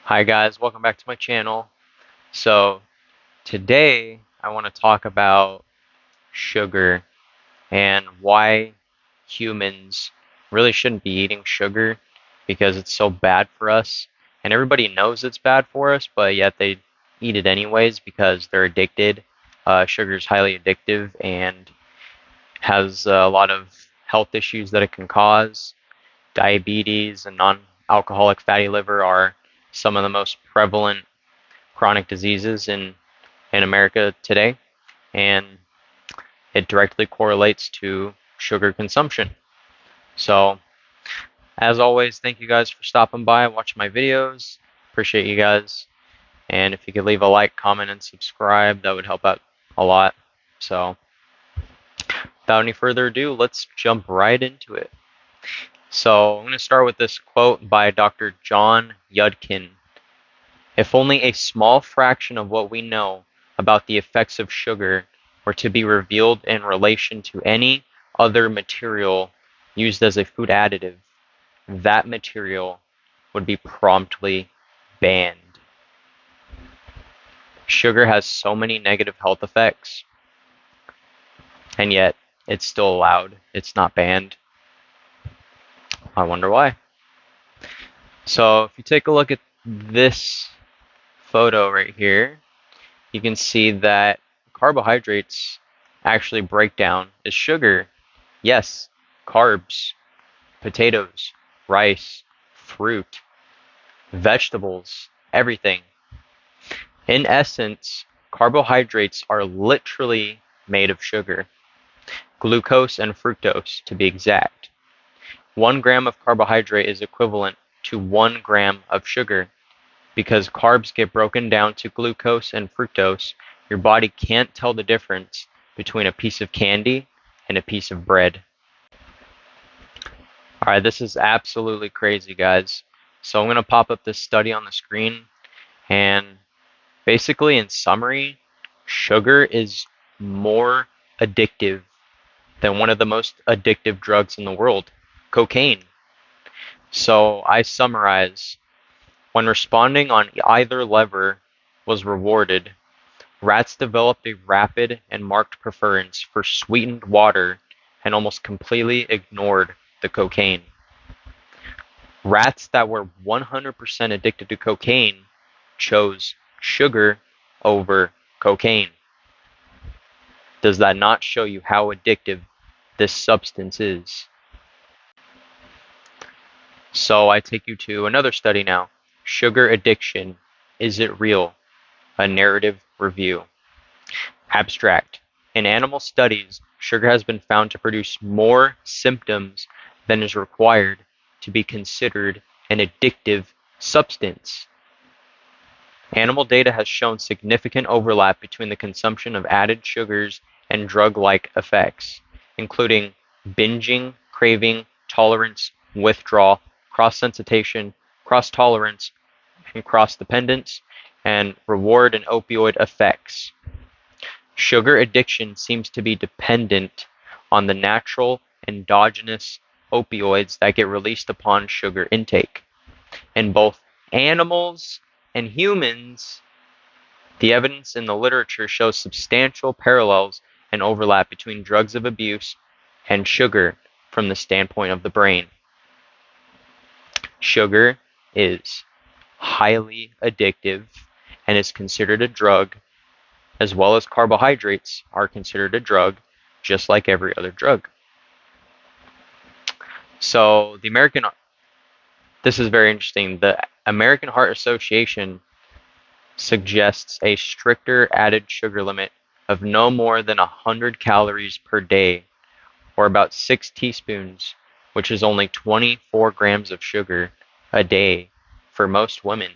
Hi guys, welcome back to my channel. So today I want to talk about sugar and why humans really shouldn't be eating sugar because it's so bad for us. And everybody knows it's bad for us, but yet they eat it anyways because they're addicted. Sugar is highly addictive and has a lot of health issues that it can cause. Diabetes and non-alcoholic fatty liver are some of the most prevalent chronic diseases in America today, and it directly correlates to sugar consumption. So, as always, thank you guys for stopping by and watching my videos. Appreciate you guys. And if you could leave a like, comment, and subscribe, that would help out a lot. So, without any further ado, let's jump right into it. So, I'm going to start with this quote by Dr. John Yudkin. If only a small fraction of what we know about the effects of sugar were to be revealed in relation to any other material used as a food additive, that material would be promptly banned. Sugar has so many negative health effects, and yet it's still allowed. It's not banned. I wonder why. So if you take a look at this photo right here, you can see that carbohydrates actually break down as sugar. Yes, carbs, potatoes, rice, fruit, vegetables, everything. In essence, carbohydrates are literally made of sugar, glucose and fructose to be exact. 1 gram of carbohydrate is equivalent to 1 gram of sugar. Because carbs get broken down to glucose and fructose, your body can't tell the difference between a piece of candy and a piece of bread. Alright, this is absolutely crazy, guys. So I'm going to pop up this study on the screen, and basically, in summary, sugar is more addictive than one of the most addictive drugs in the world, cocaine. So I summarize. When responding on either lever was rewarded, rats developed a rapid and marked preference for sweetened water and almost completely ignored the cocaine. Rats that were 100% addicted to cocaine chose sugar over cocaine. Does that not show you how addictive this substance is? So I take you to another study now. Sugar addiction, is it real? A narrative review. Abstract. In animal studies, sugar has been found to produce more symptoms than is required to be considered an addictive substance. Animal data has shown significant overlap between the consumption of added sugars and drug-like effects, including binging, craving, tolerance, withdrawal, cross-sensitization, cross-tolerance, and cross-dependence, and reward and opioid effects. Sugar addiction seems to be dependent on the natural endogenous opioids that get released upon sugar intake. In both animals and humans, the evidence in the literature shows substantial parallels and overlap between drugs of abuse and sugar from the standpoint of the brain. Sugar is highly addictive and is considered a drug, as well as carbohydrates are considered a drug, just like every other drug. So this is very interesting. The American Heart Association suggests a stricter added sugar limit of no more than 100 calories per day, or about 6 teaspoons, which is only 24 grams of sugar a day for most women.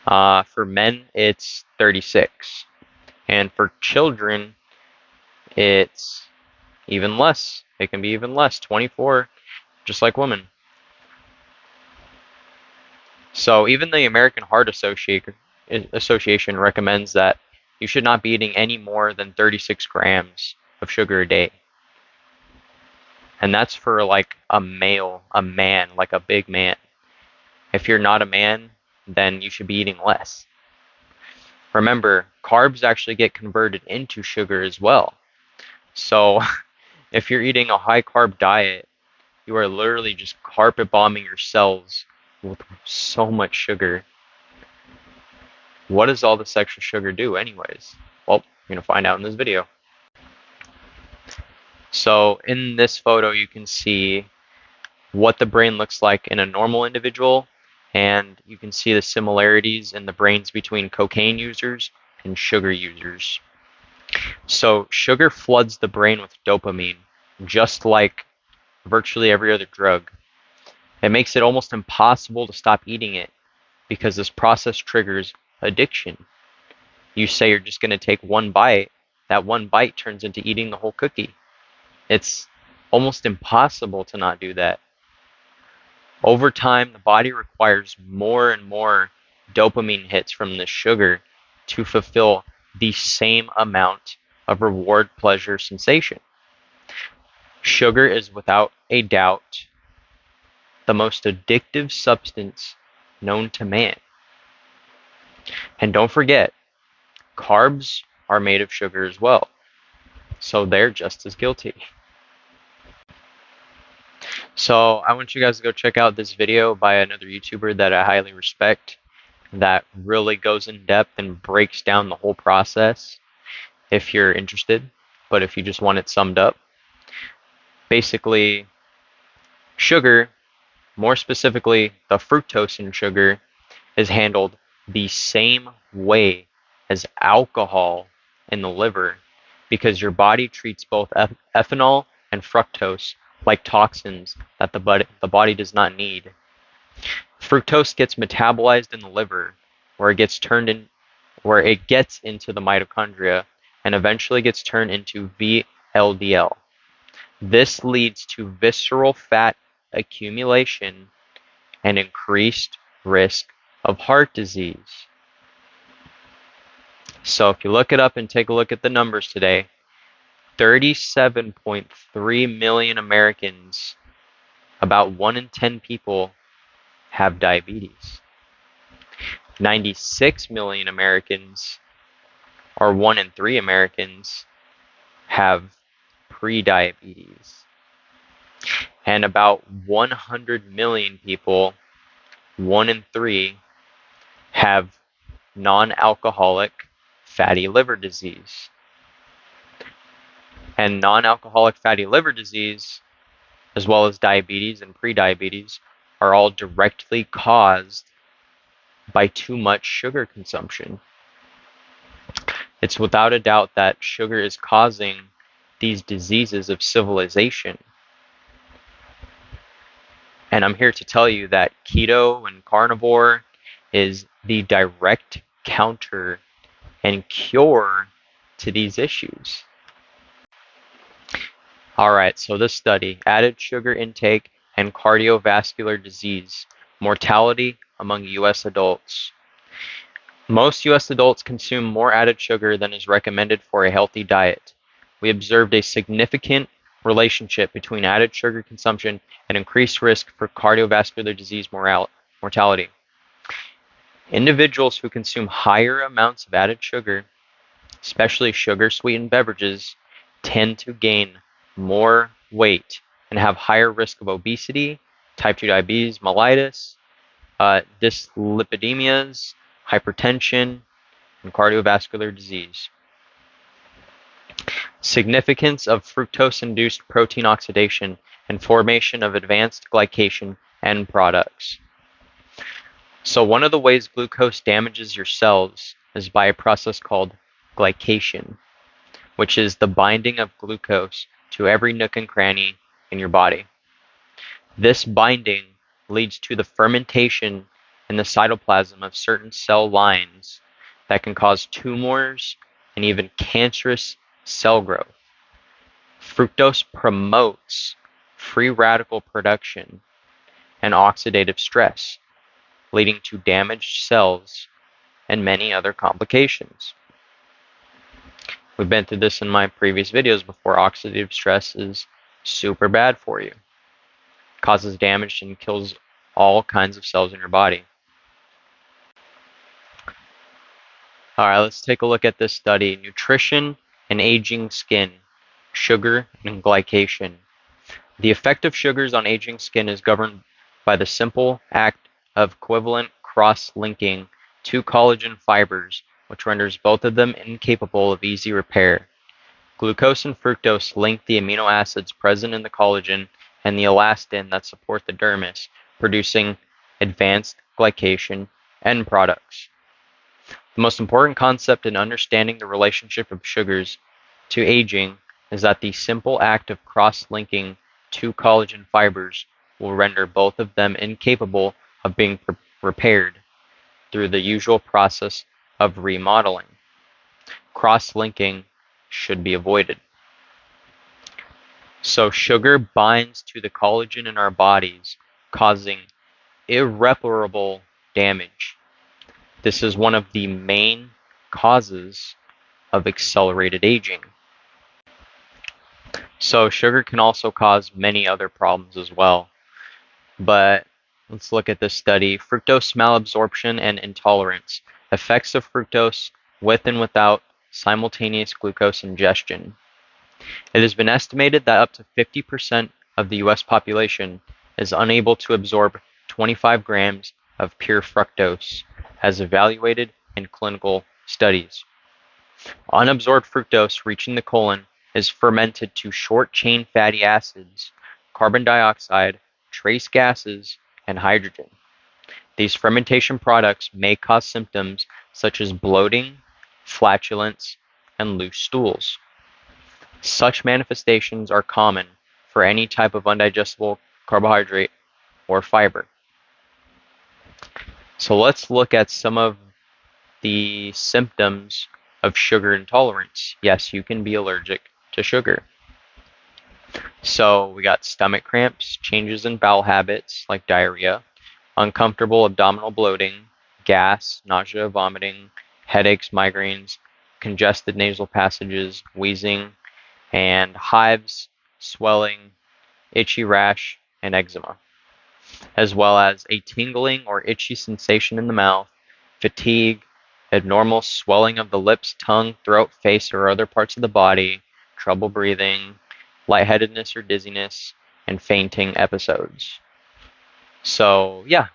For men, it's 36. And for children, it's even less. It can be even less, 24, just like women. So even the American Heart Association recommends that you should not be eating any more than 36 grams of sugar a day. And that's for like a male, a man, like a big man. If you're not a man, then you should be eating less. Remember, carbs actually get converted into sugar as well. So if you're eating a high carb diet, you are literally just carpet bombing your cells with so much sugar. What does all this extra sugar do anyways? Well, you're going to find out in this video. So in this photo, you can see what the brain looks like in a normal individual, and you can see the similarities in the brains between cocaine users and sugar users. So sugar floods the brain with dopamine, just like virtually every other drug. It makes it almost impossible to stop eating it because this process triggers addiction. You say you're just going to take one bite, that one bite turns into eating the whole cookie. It's almost impossible to not do that. Over time, the body requires more and more dopamine hits from this sugar to fulfill the same amount of reward pleasure sensation. Sugar is without a doubt the most addictive substance known to man. And don't forget, carbs are made of sugar as well, so they're just as guilty. So I want you guys to go check out this video by another YouTuber that I highly respect that really goes in depth and breaks down the whole process if you're interested. But if you just want it summed up, basically sugar, more specifically the fructose in sugar, is handled the same way as alcohol in the liver because your body treats both ethanol and fructose like toxins that the body does not need. Fructose gets metabolized in the liver where it gets into the mitochondria and eventually gets turned into VLDL. This leads to visceral fat accumulation and increased risk of heart disease. So if you look it up and take a look at the numbers today, 37.3 million Americans, about 1 in 10 people, have diabetes. 96 million Americans, or 1 in 3 Americans, have pre-diabetes. And about 100 million people, 1 in 3, have non-alcoholic fatty liver disease. And non-alcoholic fatty liver disease, as well as diabetes and pre-diabetes, are all directly caused by too much sugar consumption. It's without a doubt that sugar is causing these diseases of civilization. And I'm here to tell you that keto and carnivore is the direct counter and cure to these issues. Alright, so this study, added sugar intake and cardiovascular disease, mortality among U.S. adults. Most U.S. adults consume more added sugar than is recommended for a healthy diet. We observed a significant relationship between added sugar consumption and increased risk for cardiovascular disease mortality. Individuals who consume higher amounts of added sugar, especially sugar-sweetened beverages, tend to gain more weight and have higher risk of obesity, type 2 diabetes, mellitus, dyslipidemias, hypertension, and cardiovascular disease. Significance of fructose-induced protein oxidation and formation of advanced glycation end products. So one of the ways glucose damages your cells is by a process called glycation, which is the binding of glucose to every nook and cranny in your body. This binding leads to the fermentation in the cytoplasm of certain cell lines that can cause tumors and even cancerous cell growth. Fructose promotes free radical production and oxidative stress, leading to damaged cells and many other complications. We've been through this in my previous videos before. Oxidative stress is super bad for you. Causes damage and kills all kinds of cells in your body. All right, let's take a look at this study. Nutrition and aging skin, sugar and glycation. The effect of sugars on aging skin is governed by the simple act of covalent cross-linking two collagen fibers, which renders both of them incapable of easy repair. Glucose and fructose link the amino acids present in the collagen and the elastin that support the dermis, producing advanced glycation end products. The most important concept in understanding the relationship of sugars to aging is that the simple act of cross-linking two collagen fibers will render both of them incapable of being repaired through the usual process of remodeling. Cross-linking should be avoided. So sugar binds to the collagen in our bodies, causing irreparable damage. This is one of the main causes of accelerated aging. So sugar can also cause many other problems as well. But let's look at this study. Fructose malabsorption and intolerance. Effects of fructose with and without simultaneous glucose ingestion. It has been estimated that up to 50% of the US population is unable to absorb 25 grams of pure fructose, as evaluated in clinical studies. Unabsorbed fructose reaching the colon is fermented to short-chain fatty acids, carbon dioxide, trace gases, and hydrogen. These fermentation products may cause symptoms such as bloating, flatulence, and loose stools. Such manifestations are common for any type of undigestible carbohydrate or fiber. So let's look at some of the symptoms of sugar intolerance. Yes, you can be allergic to sugar. So we got stomach cramps, changes in bowel habits like diarrhea, uncomfortable abdominal bloating, gas, nausea, vomiting, headaches, migraines, congested nasal passages, wheezing, and hives, swelling, itchy rash, and eczema, as well as a tingling or itchy sensation in the mouth, fatigue, abnormal swelling of the lips, tongue, throat, face, or other parts of the body, trouble breathing, lightheadedness or dizziness, and fainting episodes. So yeah,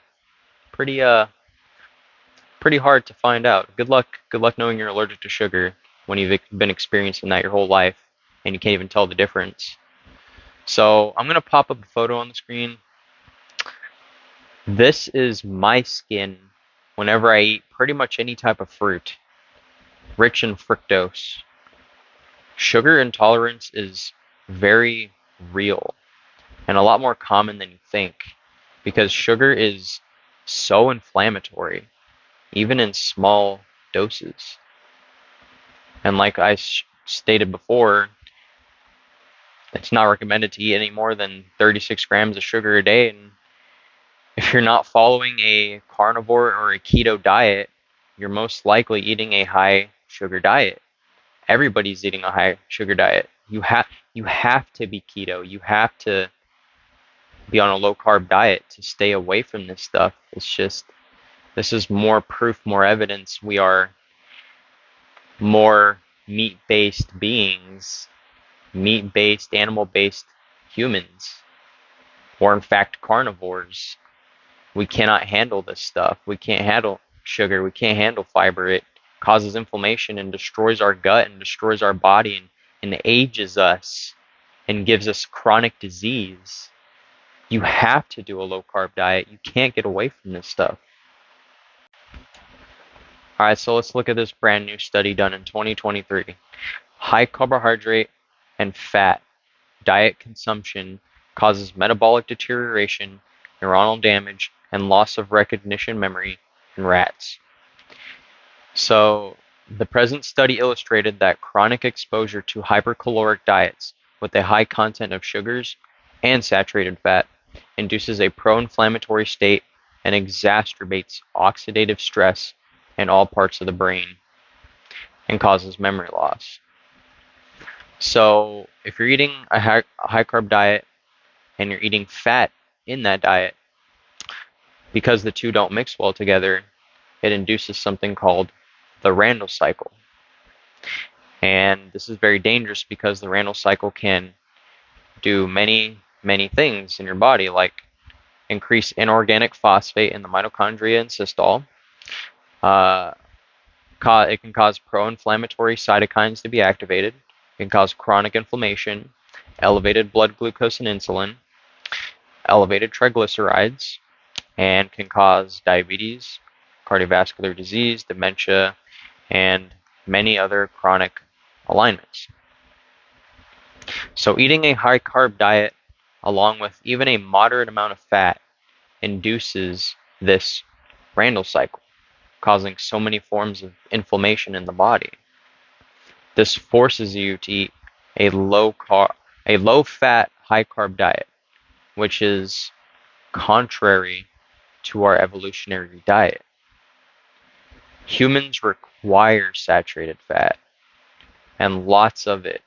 pretty hard to find out. Good luck knowing you're allergic to sugar when you've been experiencing that your whole life and you can't even tell the difference. So I'm gonna pop up a photo on the screen. This is my skin whenever I eat pretty much any type of fruit rich in fructose. Sugar intolerance is very real and a lot more common than you think because sugar is so inflammatory, even in small doses. And like I stated before, it's not recommended to eat any more than 36 grams of sugar a day. And if you're not following a carnivore or a keto diet, you're most likely eating a high sugar diet. Everybody's eating a high sugar diet. You have to be keto. You have to be on a low carb diet to stay away from this stuff. It's just, this is more proof, more evidence we are more meat-based beings, meat-based, animal-based humans, or in fact carnivores. We cannot handle this stuff. We can't handle sugar. We can't handle fiber. It causes inflammation and destroys our gut and destroys our body and ages us and gives us chronic disease. You have to do a low carb diet. You can't get away from this stuff. All right, so let's look at this brand new study done in 2023. High carbohydrate and fat diet consumption causes metabolic deterioration, neuronal damage, and loss of recognition memory in rats. So the present study illustrated that chronic exposure to hypercaloric diets with a high content of sugars and saturated fat induces a pro-inflammatory state and exacerbates oxidative stress in all parts of the brain and causes memory loss. So if you're eating a high carb diet and you're eating fat in that diet, Because the two don't mix well together, it induces something called the Randle cycle. And this is very dangerous because the Randle cycle can do many, many things in your body, like increase inorganic phosphate in the mitochondria and systole. It can cause pro-inflammatory cytokines to be activated. It can cause chronic inflammation, elevated blood glucose and insulin, elevated triglycerides, and can cause diabetes, cardiovascular disease, dementia, and many other chronic alignments. So eating a high carb diet along with even a moderate amount of fat induces this Randle cycle, causing so many forms of inflammation in the body. This forces you to eat a low fat, high carb diet, which is contrary to our evolutionary diet. Humans require saturated fat and lots of it.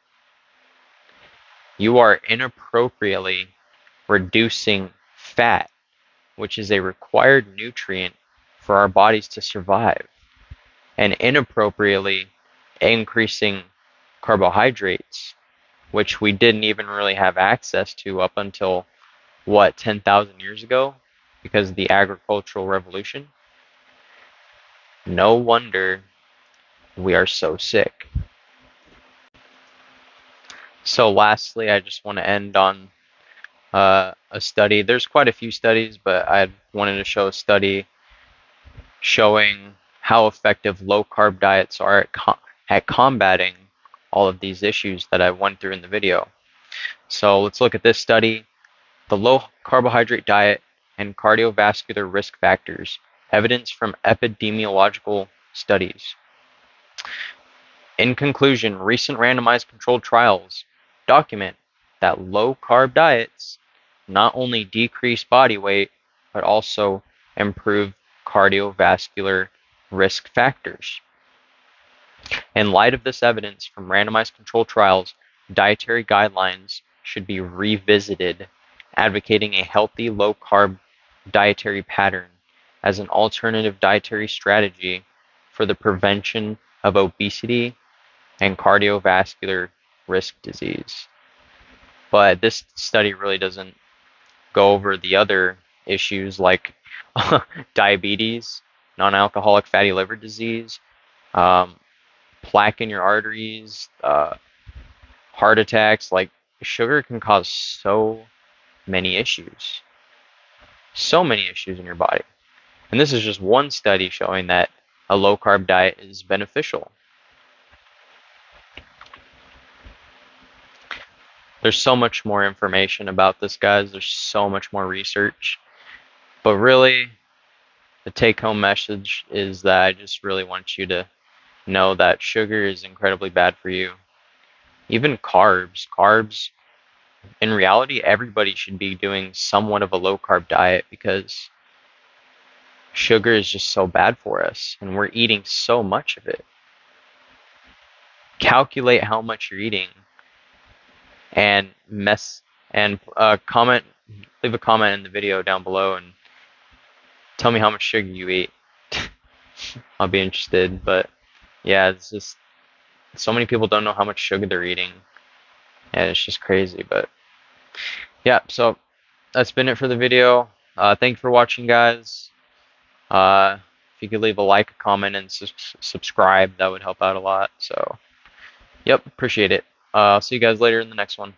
You are inappropriately reducing fat, which is a required nutrient for our bodies to survive, and inappropriately increasing carbohydrates, which we didn't even really have access to up until, 10,000 years ago, because of the agricultural revolution. No wonder we are so sick. So lastly, I just want to end on a study. There's quite a few studies, but I wanted to show a study showing how effective low-carb diets are at combating all of these issues that I went through in the video. So let's look at this study, the low carbohydrate diet and cardiovascular risk factors, evidence from epidemiological studies. In conclusion, recent randomized controlled trials document that low-carb diets not only decrease body weight, but also improve cardiovascular risk factors. In light of this evidence from randomized controlled trials, dietary guidelines should be revisited, advocating a healthy low-carb dietary pattern as an alternative dietary strategy for the prevention of obesity and cardiovascular risk disease. But this study really doesn't go over the other issues like diabetes, non-alcoholic fatty liver disease, plaque in your arteries, heart attacks. Like, sugar can cause so many issues in your body. And this is just one study showing that a low-carb diet is beneficial. There's so much more information about this, guys. There's so much more research. But really, the take-home message is that I just really want you to know that sugar is incredibly bad for you. Even carbs. Carbs, in reality, everybody should be doing somewhat of a low-carb diet because sugar is just so bad for us, and we're eating so much of it. Calculate how much you're eating and comment, leave a comment in the video down below and tell me how much sugar you eat. I'll be interested. But yeah, it's just so many people don't know how much sugar they're eating, and it's just crazy. But yeah, so that's been it for the video. Thank you for watching, guys. If you could leave a like, a comment, and subscribe, that would help out a lot. So yep, appreciate it. I'll see you guys later in the next one.